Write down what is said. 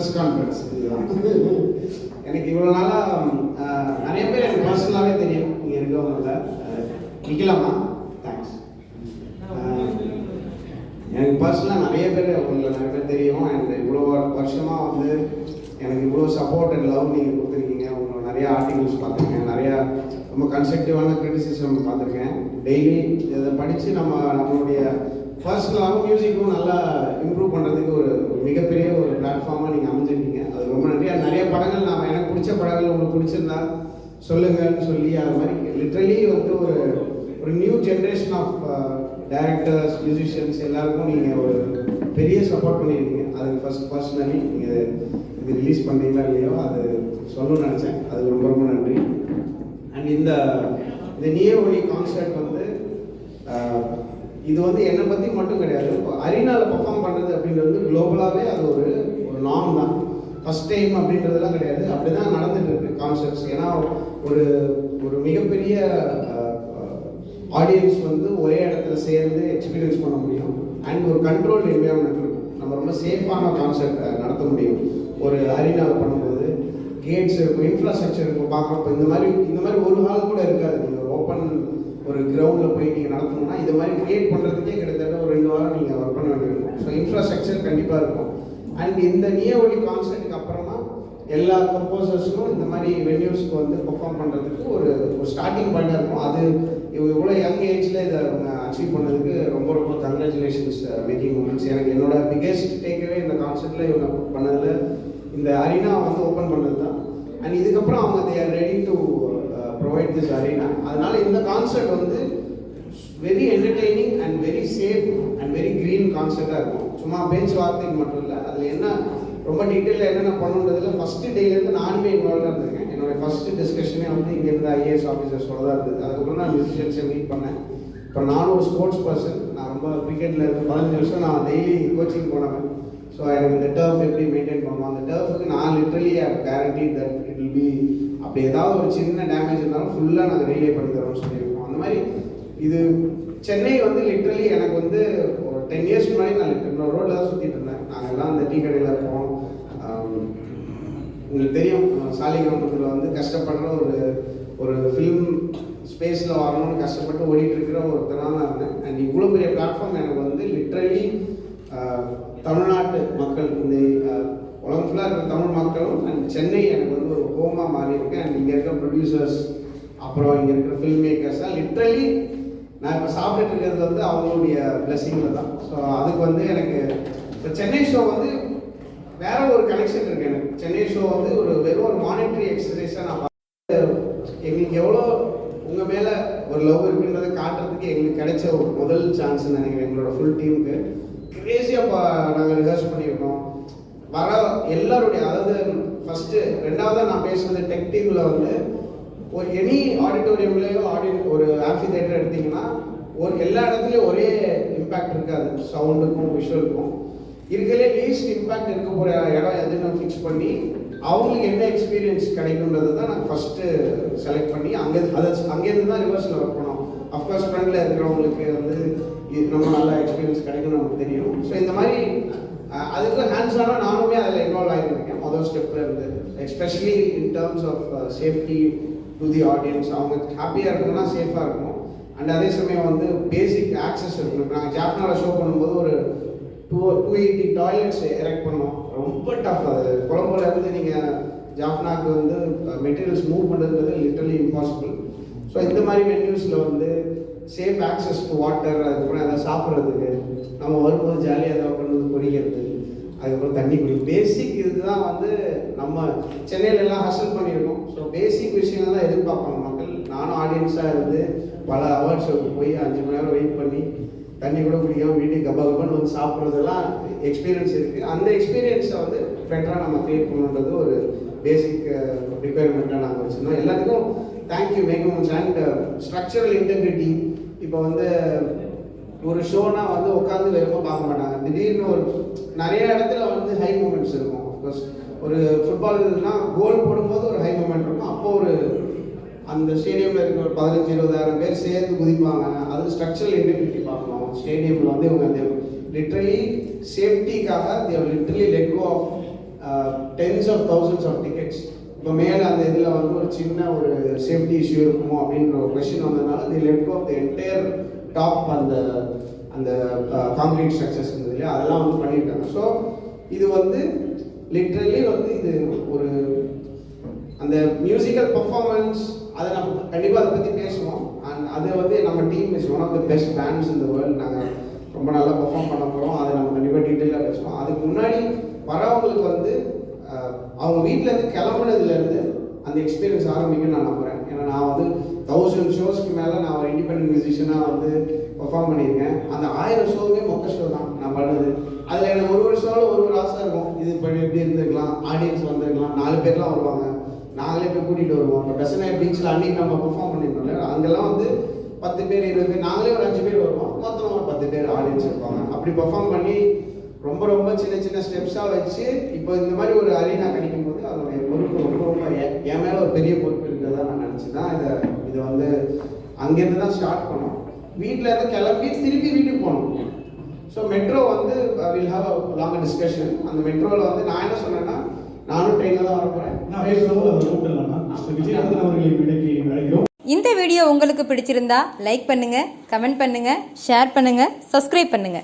Press conference இதுதான். எனக்கு இவ்வளோ நாளாக நிறைய பேர் எனக்கு பர்சனலாகவே தெரியும் இங்கே இருக்கவங்கள. நிற்கலாமா? தேங்க்ஸ். எனக்கு பர்சனலாக நிறைய பேர் உங்களை நிறைய பேர் தெரியும். அண்ட் இவ்வளோ வருஷமாக வந்து எனக்கு இவ்வளோ சப்போர்ட் அண்ட் லவ் நீங்கள் கொடுத்துருக்கீங்க. உங்களோட நிறையா ஆர்டிகல்ஸ் பார்த்துருக்கேன், நிறையா ரொம்ப கன்ஸ்ட்ரக்டிவான கிரிட்டிசிசம் பார்த்துருக்கேன். டெய்லி இதை படித்து நம்மளுடைய பர்சனலாகவும் மியூசிக்கும் நல்லா இம்ப்ரூவ் பண்ணுறதுக்கு ஒரு மிகப்பெரிய ஒரு பிளாட்ஃபார்மாக நீங்கள் அமைஞ்சிருக்கீங்க. அது ரொம்ப நன்றி. நிறைய படங்கள் எனக்கு பிடிச்ச படங்கள் உங்களுக்கு பிடிச்சிருந்தா சொல்லுங்கன்னு சொல்லி அது மாதிரி லிட்ரலி வந்து ஒரு new generation of directors, musicians எல்லாருக்கும் நீங்கள் ஒரு பெரிய சப்போர்ட் பண்ணியிருக்கீங்க. அதுக்கு ஃபர்ஸ்ட் பர்சனலி நீங்கள் இது ரிலீஸ் பண்ணுறீங்களா இல்லையோ அது சொல்லணும்னு நினச்சேன். அது ரொம்ப ரொம்ப நன்றி. அண்ட் இந்த நீயே ஒளி கான்சர்ட் வந்து இது வந்து என்னை பற்றி மட்டும் கிடையாது. இப்போ அரினாவில் பர்ஃபார்ம் பண்ணுறது அப்படின்றது குளோபலாகவே அது ஒரு நார்ம் தான். ஃபஸ்ட் டைம் அப்படின்றதெல்லாம் கிடையாது. அப்படி தான் நடந்துட்டு இருக்கு கான்சர்ட்ஸ். ஏன்னா ஒரு மிகப்பெரிய ஆடியன்ஸ் வந்து ஒரே இடத்துல சேர்ந்து எக்ஸ்பீரியன்ஸ் பண்ண முடியும். அண்ட் ஒரு கண்ட்ரோல் என்விரான்மெண்ட் இருக்கும். நம்ம ரொம்ப சேஃபான கான்சர்ட் நடத்த முடியும். ஒரு அரினாவில் பண்ணும்போது கேட்ஸ் இருக்கும், இன்ஃப்ராஸ்ட்ரக்சர் இருக்கும். பார்க்குறப்ப இந்த மாதிரி ஒரு ஹால் கூட இருக்காது. நீங்கள் ஒரு ஓப்பன் ஒரு கிரவுண்டில் போய் நீங்கள் நடத்தணும்னா இது மாதிரி க்ரியேட் பண்ணுறதுக்கே கிட்டத்தட்ட ஒரு 2 வாரம் நீங்கள் ஒர்க் பண்ண வேண்டியிருக்கும். ஸோ இன்ஃப்ராஸ்ட்ரக்சர் கண்டிப்பாக இருக்கும். அண்ட் இந்த நீயே ஒளி கான்சர்ட்டுக்கு அப்புறமா எல்லா கம்போசர்ஸும் இந்த மாதிரி வென்யூஸ்க்கு வந்து பெர்ஃபார்ம் பண்ணுறதுக்கு ஒரு ஸ்டார்டிங் பாயிண்டாக இருக்கும். அது இவ்வளோ யங் ஏஜில் இதை அவங்க அச்சீவ் பண்ணதுக்கு ரொம்ப ரொம்ப கங்க்ராச்சுலேஷன்ஸ் மேக்கிங் மூமெண்ட்ஸ். எனக்கு என்னோட பிக்கெஸ்ட் டேக்அவே இந்த கான்சர்ட்டில் இவங்க பண்ணதில் இந்த அரினா வந்து ஓப்பன் பண்ணது தான். அண்ட் இதுக்கப்புறம் அவங்க they are ready to provide this arena. அதனால இந்த கான்சர்ட் வந்து very entertaining and very safe and very green கான்சர்ட்டாக இருக்கும். சும்மா பேச்சுவார்த்தைக்கு மட்டும் இல்லை, அதில் என்ன ரொம்ப டீட்டெயிலாக என்னென்ன பண்ணுன்றதுல ஃபஸ்ட்டு டேலேருந்து நானுமே இன்வால்வாக இருந்திருக்கேன். என்னோடய ஃபஸ்ட்டு டிஸ்கஷனே வந்து இங்கேருந்து ஐஏஎஸ் ஆஃபீஸர்ஸோட தான் இருந்தது. அதுக்கப்புறம் நான் மியூசிஷியன்ஸை மீட் பண்ணேன். இப்போ நானும் ஒரு ஸ்போர்ட்ஸ் பர்சன். நான் ரொம்ப கிரிக்கெட்டில் இருந்து 15 வருஷம் நான் டெய்லி கோச்சிங் போனவன். ஸோ எனக்கு இந்த டர்ஃப் எப்படி மெயின்டைன் பண்ணுவோம், அந்த டர்ஃபுக்கு நான் literally guarantee that it will be அப்படி ஏதாவது ஒரு சின்ன டேமேஜ் இருந்தாலும் ஃபுல்லாக நாங்கள் ரீலே பண்ணி தரோம்னு சொல்லியிருக்கோம். அந்த மாதிரி இது சென்னை வந்து லிட்ரலி எனக்கு வந்து ஒரு 10 இயர்ஸ் முன்னாடி நான் இன்னொரு ரோட்டில் தான் சுற்றிட்டு இருந்தேன். நாங்கள் எல்லாம் அந்த டீ கடையில் இருப்போம். உங்களுக்கு தெரியும், சாலிகிராமத்தில் வந்து கஷ்டப்படுற ஒரு ஃபிலிம் ஸ்பேஸில் வரணும்னு கஷ்டப்பட்டு ஓடிட்டு இருக்கிற ஒருத்தனாக தான் இருந்தேன். அண்ட் இவ்வளோ பெரிய பிளாட்ஃபார்ம் எனக்கு வந்து லிட்ரலி தமிழ்நாட்டு மக்கள், இந்த உலகம் ஃபுல்லாக இருக்கிற தமிழ் மக்களும் அண்ட் சென்னை எனக்கு வந்து ஒரு ஹோமாக மாறி இருக்கேன். அண்ட் இங்கே இருக்கிற ப்ரொடியூசர்ஸ், அப்புறம் இங்கே இருக்கிற ஃபில்ம் மேக்கர்ஸ்லாம் லிட்ரலி நான் இப்போ சாப்பிட்டுட்டு இருக்கிறது வந்து அவங்களுடைய பிளெஸிங்கில் தான். ஸோ அதுக்கு வந்து எனக்கு இப்போ சென்னை ஷோ வந்து வேற ஒரு கனெக்ஷன் இருக்குது. எனக்கு சென்னை ஷோ வந்து வெறும் ஒரு மானிட்டரி எக்ஸசைஸாக நான் எங்களுக்கு எவ்வளோ உங்கள் மேலே ஒரு லவ் இருக்குன்றதை காட்டுறதுக்கு எங்களுக்கு கிடைச்ச ஒரு முதல் சான்ஸ்ன்னு நினைக்கிறேன். எங்களோட ஃபுல் டீமுக்கு கிரேசியாக நாங்கள் ரிஹர்ஸ் பண்ணியிருக்கோம். வர எல்லாருடைய, அதாவது ஃபஸ்ட்டு 2வதாக நான் பேசுனது டெக் டீமில் வந்து ஒரு எனி ஆடிட்டோரியம்லேயோ ஒரு ஆம்ஃபி தியேட்டர் எடுத்திங்கன்னா எல்லா இடத்துலையும் ஒரே இம்பேக்ட் இருக்காது. சவுண்டுக்கும் விஷுவலுக்கும் இருக்கிறதே லீஸ்ட் இம்பேக்ட் இருக்க போகிற இடம் எதுன்னு ஃபிக்ஸ் பண்ணி அவங்களுக்கு என்ன எக்ஸ்பீரியன்ஸ் கிடைக்குன்றது தான் நாங்கள் ஃபஸ்ட்டு செலக்ட் பண்ணி அங்கேருந்து தான் ரிவர்ஸில் ஒர்க் பண்ணோம். அஃப்கோர்ஸ் ஃப்ரெண்டில் இருக்கிறவங்களுக்கு வந்து ரொம்ப நல்ல எக்ஸ்பீரியன்ஸ் கிடைக்கும்னு நமக்கு தெரியும். ஸோ இந்த மாதிரி அதுக்கு ஹேண்ட்ஸான நானுமே அதில் இன்வால்வ் ஆகியிருக்கேன் முதல் ஸ்டெப்பில் இருந்து. Especially in terms of safety to the audience. அவங்க ஹாப்பியாக இருக்கணும்னா சேஃபாக இருக்கணும். அண்ட் அதே சமயம் வந்து பேசிக் ஆக்சஸ் இருக்கணும். இப்போ நாங்கள் ஜாப்னாவில் ஷோ பண்ணும்போது ஒரு 280 டாய்லெட்ஸ் எரெக்ட் பண்ணோம். ரொம்ப டஃப். அது கொலம்போல இருந்து நீங்கள் ஜாஃப்னாக்கு வந்து மெட்டீரியல்ஸ் மூவ் பண்ணுறது லிட்டரலி இம்பாசிபிள். ஸோ இந்த மாதிரி வென்யூஸில் வந்து சேஃப் ஆக்சஸ் டு வாட்டர், அதுக்கப்புறம் எதாவது சாப்பிட்றதுக்கு, நம்ம வரும்போது ஜாலியாக ஏதாவது பண்ணுறது, பொறிக்கிறது, அதுக்கப்புறம் தண்ணி குடி, பேசிக் இதுதான் வந்து நம்ம சென்னையிலலாம் ஹசல் பண்ணியிருக்கோம். ஸோ பேசிக் விஷயங்கள் தான் எதிர்பார்ப்பாங்க மக்கள். நானும் ஆடியன்ஸாக இருந்து பல அவார்ட் ஷோக்கு போய் 5 மணி நேரம் வெயிட் பண்ணி தண்ணி கூட குடிக்காமல் வீட்டுக்கு கப்பான்னு வந்து சாப்பிட்றதெல்லாம் எக்ஸ்பீரியன்ஸ் இருக்குது. அந்த எக்ஸ்பீரியன்ஸை வந்து பெட்டராக நம்ம க்ரியேட் பண்ணணுன்றது ஒரு பேசிக் ரிக்குயர்மெண்ட்டாக நாங்கள் வச்சுருந்தோம். எல்லாத்துக்கும் தேங்க்யூ மேக்மோன்ஸ். And structural integrity. இப்போ வந்து ஒரு ஷோனா வந்து உட்காந்து வெறுமா பார்க்க மாட்டாங்க. திடீர்னு நிறைய இடத்துல வந்து ஹை மூமெண்ட்ஸ் இருக்கும். அஃப்கோர்ஸ் ஒரு ஃபுட்பால்னா கோல் போடும்போது ஒரு ஹை மூமெண்ட் இருக்கும். அப்போ அந்த ஸ்டேடியமில் இருக்கிற ஒரு 15-20,000 பேர் சேர்ந்து குதிப்பாங்க. அது ஸ்ட்ரக்சரல் இன்டெகிரிட்டி பார்க்கணும். ஸ்டேடியமில் வந்து இவங்க லிட்ரலி சேஃப்டிக்காக literally let go of tens of thousands of tickets. இப்போ மேலே அந்த இதில் வந்து ஒரு சின்ன ஒரு சேஃப்டி இஷ்யூ இருக்குமோ அப்படின்ற ஒரு கொஸ்டின் வந்ததுனால the lid of the entire top அந்த அந்த கான்கிரீட் ஸ்ட்ரக்சர்ஸ் இருந்தது இல்லையா, அதெல்லாம் வந்து பண்ணியிருக்காங்க. ஸோ இது வந்து லிட்ரலி வந்து இது ஒரு அந்த மியூசிக்கல் பர்ஃபார்மன்ஸ், அதை நம்ம கண்டிப்பாக அதை பற்றி பேசுவோம். அண்ட் அதை வந்து நம்ம team is one of the best bands இந்த வேர்ல்டு. நாங்கள் ரொம்ப நல்லா பர்ஃபார்ம் பண்ண போகிறோம், அதை நம்ம கண்டிப்பாக டீட்டெயிலாக பேசுவோம். அதுக்கு முன்னாடி வரவங்களுக்கு வந்து அவங்க வீட்டிலேருந்து கிளம்புனதுலேருந்து அந்த எக்ஸ்பீரியன்ஸ் ஆரம்பிக்கும்னு நான் நம்புகிறேன். ஏன்னா நான் வந்து 1000 ஷோஸ்க்கு மேலே நான் ஒரு இண்டிபெண்டன்ட் மியூசிஷியனாக வந்து பர்ஃபார்ம் பண்ணியிருக்கேன். அந்த 1000 ஷோவுமே மொக்க ஷோ தான் நான் பண்ணது. அதில் எனக்கு ஒரு ஷோவில் ஒரு ஆசை இருக்கும், இது இப்போ எப்படி இருந்திருக்கலாம், ஆடியன்ஸ் வந்திருக்கலாம், 4 பேர்லாம் வருவாங்க, நாங்களே போய் கூட்டிகிட்டு வருவோம். இப்போ பெசனைட் பீச்சில் அன்றைக்கி நம்ம பெர்ஃபார்ம் பண்ணியிருந்தோம், அங்கெல்லாம் வந்து 10 பேர் 20 பேர், நாங்களே ஒரு 5 பேர் வருவோம், மொத்தம் ஒரு 10 பேர் ஆடியன்ஸ் இருப்பாங்க. அப்படி பெர்ஃபார்ம் பண்ணி ரொம்ப ரொம்ப சின்ன சின்ன ஸ்டெப்ஸாக வச்சு இப்போ இந்த மாதிரி ஒரு அரீனா கிடைக்கும் போது அதனுடைய பொறுப்பு ரொம்ப ரொம்ப என் மேலே ஒரு பெரிய பொறுப்பு இருக்கிறதா நான் நினச்சி தான் இதை வந்து அங்கேருந்து தான் ஸ்டார்ட் பண்ணோம். வீட்டில் இருந்து கிளம்பி திருப்பி வீட்டுக்கு போனோம். ஸோ மெட்ரோ வந்து will have a long discussion. அந்த மெட்ரோவில் வந்து நான் என்ன சொன்னேன்னா, நானும் ட்ரெயினில் தான் வர போகிறேன். இந்த வீடியோ உங்களுக்கு பிடிச்சிருந்தா லைக் பண்ணுங்க, கமெண்ட் பண்ணுங்க, ஷேர் பண்ணுங்க, சப்ஸ்கிரைப் பண்ணுங்க.